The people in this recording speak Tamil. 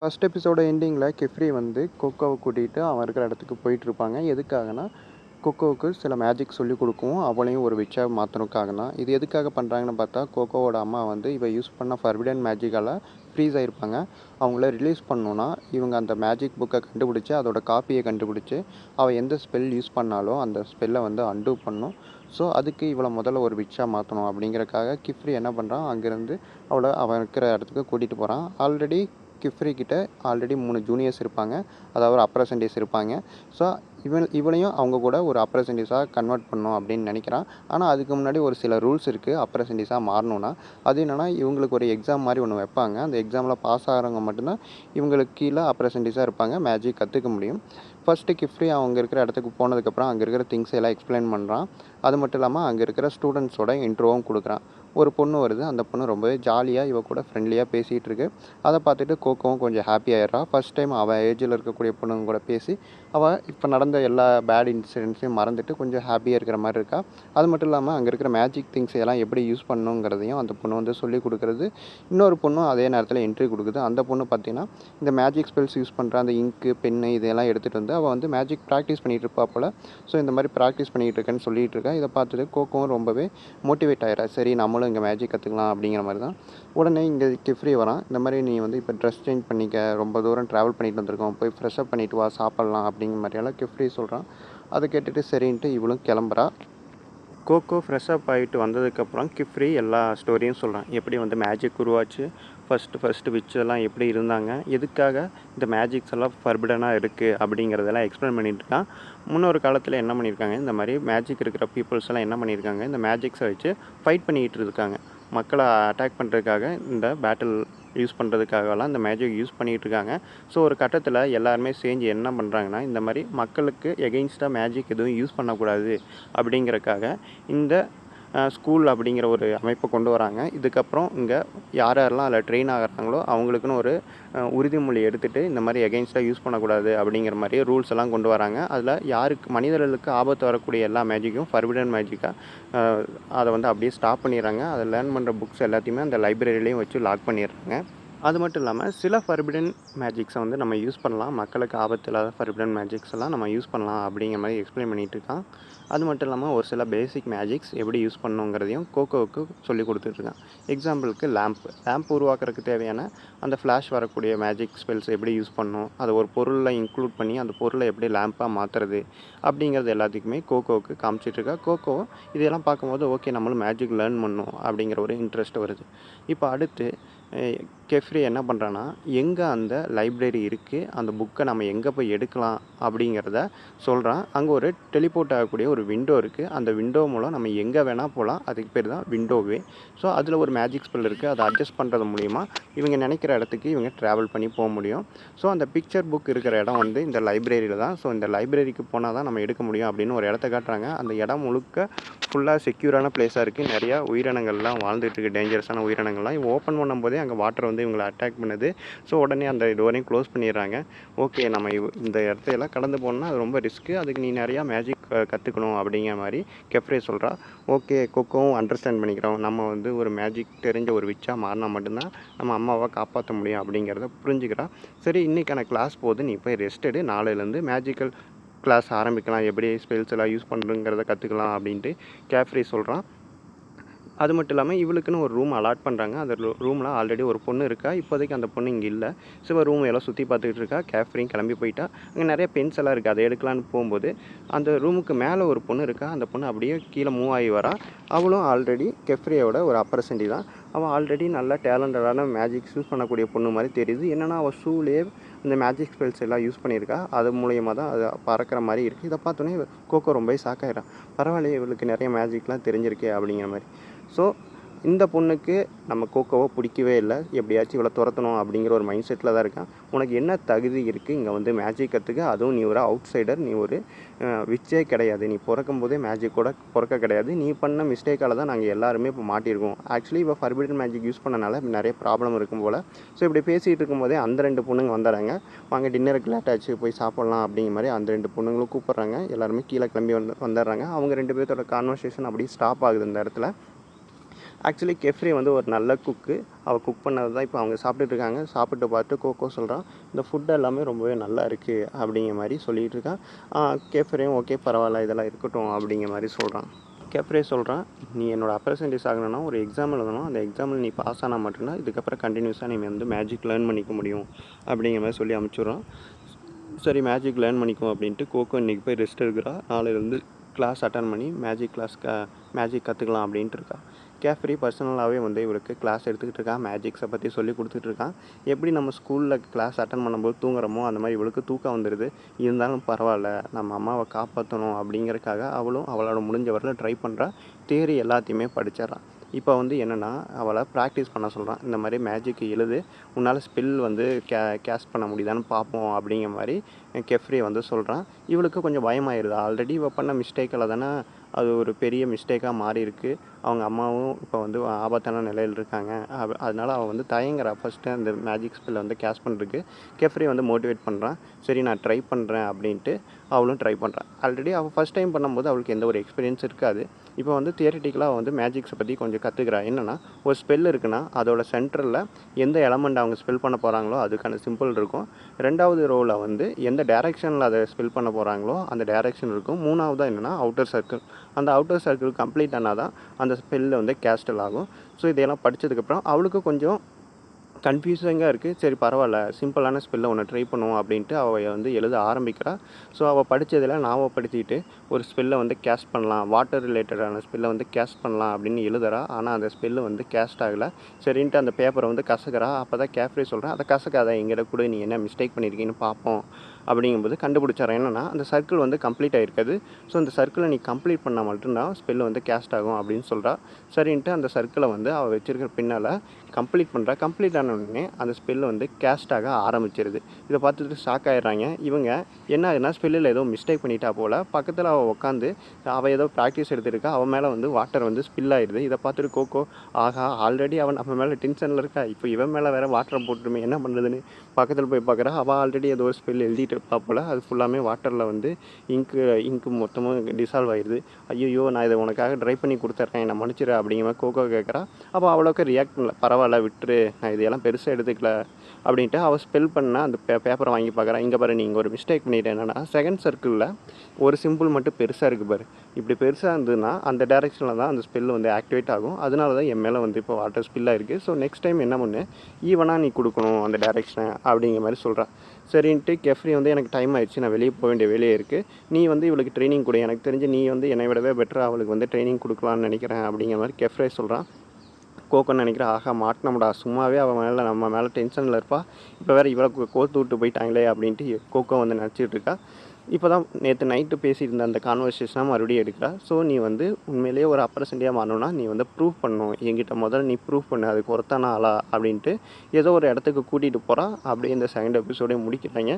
ஃபர்ஸ்ட் எபிசோட எண்டிங்கில கெஃப்ரி வந்து கொக்கோவ கூட்டிட்டு அவன் இருக்கிற இடத்துக்கு போயிட்டுருப்பாங்க. எதுக்காகன்னா, கொக்கோவுக்கு சில மேஜிக் சொல்லிக் குடுக்கவும், அவளையும் ஒரு விட்ச்சா மாத்தணுக்காக தான். இது எதுக்காக பண்றாங்கன்னு பார்த்தா, கொக்கோவோட அம்மா வந்து இவ யூஸ் பண்ண ஃபர்பிடன் மேஜிக்கால ஃப்ரீஸ் ஆயிருப்பாங்க. அவங்கள ரிலீஸ் பண்ணணும்னா, இவங்க அந்த மேஜிக் புக்க கண்டுபிடிச்சு, அதோட காப்பிய கண்டுபிடிச்சு, அவ எந்த ஸ்பெல் யூஸ் பண்ணாலோ, அந்த ஸ்பெல்ல வந்து அன்டூ பண்ணணும். ஸோ, அதுக்கு இவள முதல்ல ஒரு விட்ச்சா மாத்தணும் அப்படிங்கிறக்காக, கிஃப்ரி என்ன பண்றான், அங்கேருந்து அவன் இருக்கிற இடத்துக்கு கூட்டிட்டு போறான். கிஃப்ரி கிட்ட ஆல்ரெடி 3 ஜூனியர்ஸ் இருப்பாங்க. அதாவது ஒரு அப்ரசன்டிஸ் இருப்பாங்க. ஸோ, இவளையும் அவங்க கூட ஒரு அப்ரசன்டிஸா கன்வெர்ட் பண்ணணும் அப்படின்னு நினைக்கிறான். ஆனா, அதுக்கு முன்னாடி ஒரு சில ரூல்ஸ் இருக்கு. அப்ரசன்டிஸா மாறணும்னா. அது என்னன்னா, இவங்களுக்கு ஒரு எக்ஸாம் மாரி ஒண்ணு வைப்பாங்க. அந்த எக்ஸாம்ல பாஸ் ஆகுறவங்க மட்டும் தான் இவங்களுக்கு கீழ அப்ரசன்டிஸா இருப்பாங்க. மேஜிக் கத்துக்க முடியும். ஃபர்ஸ்ட்டு கிஃப்ரி அவங்க இருக்கிற இடத்துக்கு போனதுக்கப்புறம், அங்க இருக்கிற திங்ஸ் எல்லாம் எக்ஸ்பிளைன் பண்றான். அது மட்டும் இல்லாம, அங்க இருக்கிற ஸ்டூடண்ட்ஸோட இன்ட்ரோவும் குடுக்குறான். ஒரு பொண்ணு வருது. அந்த பொண்ணு ரொம்பவே ஜாலியா இவ கூட ஃப்ரெண்ட்லியா பேசிட்டு இருக்கு. அத பார்த்துட்டு கோகோவும் கொஞ்சம் ஹாப்பி ஆயிடுறா. ஃபர்ஸ்ட் டைம் அவ ஏஜ்ல இருக்கக்கூடிய பொண்ணுங்க கூட பேசி, அவ இப்ப நடந்த எல்லா பேட் இன்சிடென்ட்ஸையும் மறந்துட்டு கொஞ்சம் ஹாப்பியா இருக்கிற மாரி இருக்கா. அது மட்டும் இல்லாம அங்க இருக்கிற மேஜிக் திங்ஸ் எல்லாம் எப்படி யூஸ் பண்ணணுங்கிறதையும் அந்த பொண்ணு வந்து சொல்லிக் குடுக்குறது. இன்னொரு பொண்ணும் அதே நேரத்தில என்ட்ரி குடுக்குது. அந்த பொண்ணு பார்த்தீங்கன்னா, இந்த மேஜிக் ஸ்பெல்ஸ் யூஸ் பண்ற அந்த இங்க்கு, பென்னு இதெல்லாம் எடுத்துட்டு வந்து அவ வந்து மேஜிக் பிராக்டிஸ் பண்ணிட்டு இருப்பா போல. ஸோ இந்த மாரி பிராக்டிஸ் பண்ணிட்டு இருக்கேன்னு சொல்லிட்டு இருக்கா. இத பார்த்துட்டு கோகோவும் ரொம்பவே மோட்டிவேட் ஆயிடுறா. சரி நம்மளும் இங்க மேஜிக் கத்துக்கலாம் அப்படிங்கிற மாரி தான். உடனே இங்க கெஃப்ரி வரான். இந்த மாரி நீ வந்து இப்போ ட்ரெஸ் சேஞ்ச் பண்ணிக்க, ரொம்ப தூரம் ட்ராவல் பண்ணிட்டு வந்திருக்கோம். போய் ஃப்ரெஷ் அப் பண்ணிட்டு வா, சாப்பிடலாம் அப்படிங்கிற மாரியெல்லாம் கெஃப்ரி சொல்றான். அத கேட்டுட்டு சரின்ட்டு இவளும் கிளம்புறா. கோகோ ஃப்ரெஷ் அப் ஆயிட்டு வந்ததுக்கப்புறம் கிஃப்ரி எல்லா ஸ்டோரியும் சொல்றான். எப்படி வந்து மேஜிக் உருவாச்சு, ஃபர்ஸ்ட்டு விட்ச் எல்லாம் எப்படி இருந்தாங்க, எதுக்காக இந்த மேஜிக்ஸ் எல்லாம் ஃபர்பிடனா இருக்கு அப்படிங்கிறதெல்லாம் எக்ஸ்பிளைன் பண்ணிட்டு இருக்கான். முன்னொரு காலத்துல என்ன பண்ணியிருக்காங்க, இந்த மாரி மேஜிக் இருக்கிற பீப்புள்ஸ் எல்லாம் என்ன பண்ணியிருக்காங்க, இந்த மேஜிக்ஸை வச்சு ஃபைட் பண்ணிக்கிட்டு இருக்காங்க. மக்களை அட்டாக் பண்ணுறதுக்காக இந்த பேட்டில் யூஸ் பண்ணுறதுக்காகலாம் இந்த மேஜிக் யூஸ் பண்ணிகிட்டு இருக்காங்க. ஸோ ஒரு கட்டத்தில் எல்லாருமே சேர்ந்து என்ன பண்ணுறாங்கன்னா, இந்த மாதிரி மக்களுக்கு எகெயின்ஸ்டாக மேஜிக் எதுவும் யூஸ் பண்ணக்கூடாது அப்படிங்கிறக்காக இந்த ஸ்கூல் அப்படிங்கிற ஒரு அமைப்பை கொண்டு வராங்க. இதுக்கப்புறம் இங்கே யார் யாரெல்லாம் அதில் ட்ரெயின் ஆகுறாங்களோ அவங்களுக்குன்னு ஒரு உறுதிமொழி எடுத்துகிட்டு இந்த மாதிரி எகெயின்ஸ்டாக யூஸ் பண்ணக்கூடாது அப்படிங்கிற மாதிரி ரூல்ஸ் எல்லாம் கொண்டு வராங்க. அதில் யாருக்கு மனிதர்களுக்கு ஆபத்து வரக்கூடிய எல்லா மேஜிக்கும் ஃபர்பிடன் மேஜிக்காக அதை வந்து அப்படியே ஸ்டாப் பண்ணிடுறாங்க. அதை லேர்ன் பண்ணுற புக்ஸ் எல்லாத்தையுமே அந்த லைப்ரரியிலையும் வச்சு லாக் பண்ணிடுறாங்க. அது மட்டும் இல்லாமல் சில ஃபர்பிடன் மேஜிக்ஸை வந்து நம்ம யூஸ் பண்ணலாம். மக்களுக்கு ஆபத்து இல்லாத ஃபர்பிடன் மேஜிக்ஸ் எல்லாம் நம்ம யூஸ் பண்ணலாம் அப்படிங்கிற மாதிரி எக்ஸ்பிளைன் பண்ணிகிட்டு இருக்கான். அது மட்டும் இல்லாமல் ஒரு சில பேசிக் மேஜிக்ஸ் எப்படி யூஸ் பண்ணணுங்கிறதையும் கோகோவுக்கு சொல்லி கொடுத்துட்ருக்கான். எக்ஸாம்பிளுக்கு லேம்ப் உருவாக்குறதுக்கு தேவையான அந்த ஃப்ளாஷ் வரக்கூடிய மேஜிக் ஸ்பெல்ஸ் எப்படி யூஸ் பண்ணணும், அதை ஒரு பொருளில் இன்க்ளூட் பண்ணி அந்த பொருளை எப்படி லேம்ப்பாக மாற்றுறது அப்படிங்கிறது எல்லாத்துக்குமே கோகோவுக்கு காமிச்சிட்ருக்கா. கோகோ இதெல்லாம் பார்க்கும்போது ஓகே நம்மளும் மேஜிக் லேர்ன் பண்ணணும் அப்படிங்கிற ஒரு இன்ட்ரெஸ்ட் வருது. இப்போ அடுத்து கெஃப்ரி என்ன பண்ணுறான்னா, எங்கே அந்த லைப்ரரி இருக்குது, அந்த புக்கை நம்ம எங்கே போய் எடுக்கலாம் அப்படிங்கிறத சொல்கிறான். அங்கே ஒரு டெலிபோர்ட் ஆகக்கூடிய ஒரு விண்டோ இருக்குது. அந்த விண்டோ மூலம் நம்ம எங்கே வேணால் போகலாம். அதுக்கு பேர் தான் விண்டோவே. ஸோ அதில் ஒரு மேஜிக் ஸ்பெல் இருக்குது. அதை அட்ஜஸ்ட் பண்ணுறது மூலிமா இவங்க நினைக்கிற இடத்துக்கு இவங்க ட்ராவல் பண்ணி போக முடியும். ஸோ அந்த பிக்சர் புக் இருக்கிற இடம் வந்து இந்த லைப்ரரியில் தான். ஸோ இந்த லைப்ரரிக்கு போனால் தான் நம்ம எடுக்க முடியும் அப்படின்னு ஒரு இடத்த காட்டுறாங்க. அந்த இடம் முழுக்க ஃபுல்லாக செக்யூரான பிளேஸாக இருக்குது. நிறையா உயிரினங்கள்லாம் வாழ்ந்துட்டு இருக்குது. டேஞ்சரஸான உயிரினங்கள்லாம் இவங்க ஓப்பன் பண்ணும்போதே அங்கே வாட்டர் வந்து இவங்களை அட்டாக் பண்ணுது. ஸோ உடனே அந்த டோரையும் க்ளோஸ் பண்ணிடுறாங்க. ஓகே நம்ம இந்த இடத்தையெல்லாம் கடந்து போகணுன்னா அது ரொம்ப ரிஸ்க்கு. அதுக்கு நீ நிறையா மேஜிக் கற்றுக்கணும் அப்படிங்கிற மாதிரி கெஃப்ரே சொல்கிறா. ஓகே கொக்கோவும் அண்டர்ஸ்டாண்ட் பண்ணிக்கிறோம். நம்ம வந்து ஒரு மேஜிக் தெரிஞ்ச ஒரு விட்சாக மாறினா மட்டும்தான் நம்ம அம்மாவை காப்பாற்ற முடியும் அப்படிங்கிறத புரிஞ்சுக்கிறா. சரி இன்றைக்கான கிளாஸ் போது நீ போய் ரெஸ்ட் எடு. நாளையிலேருந்து மேஜிக்கல் கிளாஸ் ஆரம்பிக்கலாம். எப்படி ஸ்பெல்ஸ் எல்லாம் யூஸ் பண்ணுறங்கிறத கற்றுக்கலாம் அப்படின்ட்டு கேஃப்ரி சொல்கிறான். அது மட்டும் இல்லாமல் இவளுக்குன்னு ஒரு ரூம் அலாட் பண்ணுறாங்க. அந்த ரூமில் ஆல்ரெடி ஒரு பொண்ணு இருக்கா. இப்போதைக்கு அந்த பொண்ணு இங்கே இல்லை. ஸோ ரூம் எல்லாம் சுற்றி பார்த்துக்கிட்டு இருக்கா. கேஃப்ரியும் கிளம்பி போயிட்டா. அங்கே நிறைய பென்ஸ் எல்லாம் இருக்குது. அதை எடுக்கலான்னு போகும்போது அந்த ரூமுக்கு மேலே ஒரு பொண்ணு இருக்கா. அந்த பொண்ணு அப்படியே கீழே மூவ் ஆகி வரா. அவளும் ஆல்ரெடி கெஃப்ரியோட ஒரு அப்பரசண்டி தான். அவள் ஆல்ரெடி நல்லா டேலண்டடான மேஜிக்ஸ் யூஸ் பண்ணக்கூடிய பொண்ணு மாதிரி தெரியுது. என்னென்னா அவள் ஷூலேயே இந்த மேஜிக் ஸ்பெல்ஸ் எல்லாம் யூஸ் பண்ணியிருக்கா. அது மூலயமா தான் அது பறக்கிற மாதிரி இருக்குது. இதை பார்த்தோன்னே கோகோ ரொம்ப ஷாக்காயிடா. பரவாயில்லையே இவளுக்கு நிறைய மேஜிக்லாம் தெரிஞ்சிருக்கே அப்படிங்கிற மாதிரி. ஸோ இந்த பொண்ணுக்கு நம்ம கோகோவை பிடிக்கவே இல்லை. எப்படியாச்சும் இவளை துரத்தணும் அப்படிங்கிற ஒரு மைண்ட் செட்டில் தான் இருக்கான். உனக்கு என்ன தகுதி இருக்குது இங்கே வந்து மேஜிக் கற்றுக்க? அதுவும் நீ ஒரு அவுட் சைடர், நீ ஒரு விச்சே கிடையாது. நீ பிறக்கும் போதே மேஜிக்கோட பிறக்க கிடையாது. நீ பண்ண மிஸ்டேக்கால் தான் நாங்கள் எல்லாருமே இப்போ மாட்டியிருக்கோம். ஆக்சுவலி இப்போ ஃபர்பிடன் மேஜிக் யூஸ் பண்ணனால நிறைய ப்ராப்ளம் இருக்கும் போல். ஸோ இப்படி பேசிகிட்டு இருக்கும்போதே அந்த 2 பொண்ணுங்க வந்துடுறாங்க. வாங்க டின்னருக்கு லேட் ஆச்சு போய் சாப்பிட்லாம் அப்படிங்கிற மாதிரி அந்த 2 பொண்ணுங்களும் கூப்பிட்றாங்க. எல்லாருமே கீழே கிளம்பி வந்துடுறாங்க. அவங்க 2 பேர்த்தோட கான்வர்சேஷன் அப்படியே ஸ்டாப் ஆகுது அந்த இடத்துல. ஆக்சுவலி கெஃப்ரி வந்து ஒரு நல்ல குக்கு. அவள் குக் பண்ணது தான் இப்போ அவங்க சாப்பிட்டுட்ருக்காங்க. சாப்பிட்டு பார்த்துட்டு கோகோ சொல்கிறான், இந்த ஃபுட் எல்லாமே ரொம்பவே நல்லா இருக்குது அப்படிங்கிற மாதிரி சொல்லிகிட்டு இருக்கான். கெஃப்ரியும் ஓகே பரவாயில்ல இதெல்லாம் இருக்கட்டும் அப்படிங்கிற மாதிரி சொல்கிறான். கெஃப்ரே சொல்கிறான், நீ என்னோட அப்ரசன்டேஜ் ஆகணும்னா ஒரு எக்ஸாம் எழுதணும். அந்த எக்ஸாமில் நீ பாஸ் ஆனால் மட்டும்தான் இதுக்கப்புறம் கண்டினியூஸாக நீ வந்து மேஜிக் லேர்ன் பண்ணிக்க முடியும் அப்படிங்கிற மாதிரி சொல்லி அனுப்பிச்சுட்றான். சரி மேஜிக் லேர்ன் பண்ணிக்கும் அப்படின்ட்டு கோகோ இன்றைக்கி போய் ரெஸ்ட் எடுக்கிறா. நாளையிலேருந்து கிளாஸ் அட்டன் பண்ணி மேஜிக் கற்றுக்கலாம் அப்படின்ட்டு இருக்கா. கேஃப்ரி பர்சனலாகவே வந்து இவருக்கு கிளாஸ் எடுத்துக்கிட்டு இருக்கான். மேஜிக்ஸை பற்றி சொல்லி கொடுத்துட்ருக்கான். எப்படி நம்ம ஸ்கூலில் கிளாஸ் அட்டன் பண்ணும்போது தூங்குறோமோ அந்த மாதிரி இவளுக்கு தூக்கம் வந்துடுது. இருந்தாலும் பரவாயில்ல, நம்ம அம்மாவை காப்பாற்றணும் அப்படிங்கிறதுக்காக அவளும் அவளோட முடிஞ்ச வரல ட்ரை பண்ணுறா. தியரி எல்லாத்தையுமே படிச்சிட்றான். இப்போ வந்து என்னென்னா அவளை ப்ராக்டிஸ் பண்ண சொல்கிறான். இந்த மாதிரி மேஜிக் எழுது, உன்னால் ஸ்பெல் வந்து கேஸ்ட் பண்ண முடியுதான்னு பார்ப்போம் அப்படிங்கிற மாதிரி கெஃப்ரி வந்து சொல்கிறான். இவளுக்கு கொஞ்சம் பயமாயிருது. ஆல்ரெடி இவள் பண்ண மிஸ்டேக்கில் தானே அது ஒரு பெரிய மிஸ்டேக்காக மாறி இருக்குது. அவங்க அம்மாவும் இப்போ வந்து ஆபத்தான நிலையில் இருக்காங்க. அதனால் அவள் வந்து தயங்குறா ஃபஸ்ட்டு அந்த மேஜிக் ஸ்பெல்லை வந்து கேஸ்ட் பண்ணுறதுக்கு. கெஃப்ரி வந்து மோட்டிவேட் பண்ணுறான். சரி நான் ட்ரை பண்ணுறேன் அப்படின்ட்டு அவளும் ட்ரை பண்ணுறான். ஆல்ரெடி அவள் ஃபஸ்ட் டைம் பண்ணும்போது அவளுக்கு எந்த ஒரு எக்ஸ்பீரியன்ஸ் இருக்காது. இப்போ வந்து தியரிட்டிக்கலாக வந்து மேஜிக்ஸை பற்றி கொஞ்சம் கற்றுக்கிறா. என்னென்னா ஒரு ஸ்பெல் இருக்குன்னா அதோட சென்டரில் எந்த எலமெண்ட் அவங்க ஸ்பெல் பண்ண போகிறாங்களோ அதுக்கான சிம்பிள் இருக்கும். 2வது ரோவில் வந்து எந்த டைரெக்ஷனில் அதை ஸ்பெல் பண்ண போகிறாங்களோ அந்த டைரெக்ஷன் இருக்கும். 3வதாக என்னென்னா அவுட்டர் சர்க்கிள். அந்த அவுட்டர் சர்க்கிள் கம்ப்ளீட் ஆனால் தான் அந்த ஸ்பெல்லில் வந்து கேஸ்டல் ஆகும். ஸோ இதையெல்லாம் படித்ததுக்கப்புறம் அவளுக்கு கொஞ்சம் கன்ஃபியூசிங்காக இருக்குது. சரி பரவாயில்ல, சிம்பிளான ஸ்பெல்லை ஒன்று ட்ரை பண்ணுவோம் அப்படின்ட்டு அவள் வந்து எழுத ஆரம்பிக்கிறா. ஸோ அவள் படித்ததில் ஞாபகப்படுத்திட்டு ஒரு ஸ்பெல்லை வந்து கேஸ்ட் பண்ணலாம், வாட்டர் ரிலேட்டடான ஸ்பெல்லை வந்து கேஸ்ட் பண்ணலாம் அப்படின்னு எழுதுறா. ஆனால் அந்த ஸ்பெல்லு வந்து கேஸ்ட் ஆகலை. சரின்ட்டு அந்த பேப்பரை வந்து கசக்கிறா. அப்போ தான் கேஃப்ரி சொல்கிறேன், அதை கசக்காத, எங்கிட்ட கூட நீ என்ன மிஸ்டேக் பண்ணியிருக்கீங்கன்னு பார்ப்போம் அப்படிங்கும்போது கண்டுபிடிச்சாரன். என்னென்னா அந்த சர்க்கிள் வந்து கம்ப்ளீட் ஆகிருக்காது. ஸோ அந்த சர்க்கிளை நீ கம்ப்ளீட் பண்ணால் மட்டும்தான் ஸ்பெல்லு வந்து கேஸ்ட் ஆகும் அப்படின்னு சொல்கிறா. சரின்ட்டு அந்த சர்க்கிளை வந்து அவள் வச்சுருக்கிற பின்னால் கம்ப்ளீட் பண்ணுறா. கம்ப்ளீட் ஆன உடனே அந்த ஸ்பெல்லு வந்து கேஸ்ட் ஆக ஆரம்பிச்சிருது. இதை பார்த்துட்டு ஷாக் ஆகிடுறாங்க. இவங்க என்ன ஆகுதுன்னா ஸ்பெல்லில் ஏதோ மிஸ்டேக் பண்ணிட்டா போல். பக்கத்தில் அவள் உட்காந்து அவள் ஏதோ ப்ராக்டிஸ் எடுத்துருக்கா. அவன் மேலே வந்து வாட்டர் வந்து ஸ்பில் ஆகிடுது. இதை பார்த்துட்டு கோகோ, ஆகா ஆல்ரெடி அவன் நம்ம மேலே டென்ஷனில் இருக்கா, இப்போ இவன் மேலே வேறு வாட்டரை போட்டுருமே, என்ன பண்ணுறதுன்னு பக்கத்தில் போய் பார்க்குறா. அவள் ஆல்ரெடி ஏதோ ஒரு ஸ்பெல் எழுதிட்டு இருப்பா போல். அது ஃபுல்லாமே வாட்டரில் வந்து இங்கு மொத்தமாக டிசால்வ் ஆகிடுது. ஐயோ நான் இதை உனக்காக ட்ரை பண்ணி கொடுத்துட்றேன், என்னை மன்னிச்சிரு அப்படிங்கிற மாதிரி கோகோ கேட்குறா. அப்போ அவ்வளோக்கு ரியாக்ட் பண்ணல. பரவாயில்ல விட்டுரு, நான் இதெல்லாம் பெருசாக எடுத்துக்கல அப்படின்ட்டு அவள் ஸ்பெல் பண்ண அந்த பேப்பரை வாங்கி பார்க்குறா. இங்கே பாரு, நீங்கள் ஒரு மிஸ்டேக் பண்ணிட்டேன். என்னென்னா செகண்ட் சர்க்கிளில் ஒரு சிம்பிள் மட்டும் பெருசாக இருக்குது பாரு. இப்படி பெருசாக இருந்ததுன்னா அந்த டைரெக்ஷனில் தான் அந்த ஸ்பெல் வந்து ஆக்டிவேட் ஆகும். அதனால தான் என் மேலே வந்து இப்போ வாட்டர் ஸ்பில்லாக இருக்குது. ஸோ நெக்ஸ்ட் டைம் என்ன பண்ணு, ஈவனாக நீ கொடுக்கணும் அந்த டைரெக்ஷனை அப்படிங்கிற மாதிரி சொல்கிறான். சரின்ட்டு கெஃப்ரி வந்து எனக்கு டைம் ஆயிடுச்சு, நான் வெளியே போக வேண்டிய வேலையே இருக்குது, நீ வந்து இவளுக்கு ட்ரைனிங் கொடு, எனக்கு தெரிஞ்சு நீ வந்து என்னை விடவே பெட்டராக அவளுக்கு வந்து ட்ரைனிங் கொடுக்கலான்னு நினைக்கிறேன் அப்படிங்கிற மாதிரி கெஃப்ரே சொல்கிறான். கோக்கோன்னு நினைக்கிறேன், ஆகா மாட்டினோம்டா, சும்மாவே அவன் மேலே நம்ம மேலே டென்ஷனில் இருப்பா, இப்போ வேறு இவளை கோத்து விட்டு போயிட்டாங்களே அப்படின்ட்டு கோகோ வந்து நினச்சிட்டு இருக்கா. இப்போ தான் நேற்று நைட்டு பேசியிருந்த அந்த கான்வர்சேஷனாக மறுபடியும் எடுக்கிறா. ஸோ நீ வந்து உண்மையிலேயே ஒரு அப்பரசண்டியாக மாறணும்னா நீ வந்து ப்ரூவ் பண்ணணும், என்கிட்ட முதல்ல நீ ப்ரூவ் பண்ணு, அதுக்கு ஒருத்தான ஆளா அப்படின்ட்டு ஏதோ ஒரு இடத்துக்கு கூட்டிகிட்டு போகிறா. அப்படியே இந்த செகண்ட் எபிசோடே முடிக்கிறாங்க.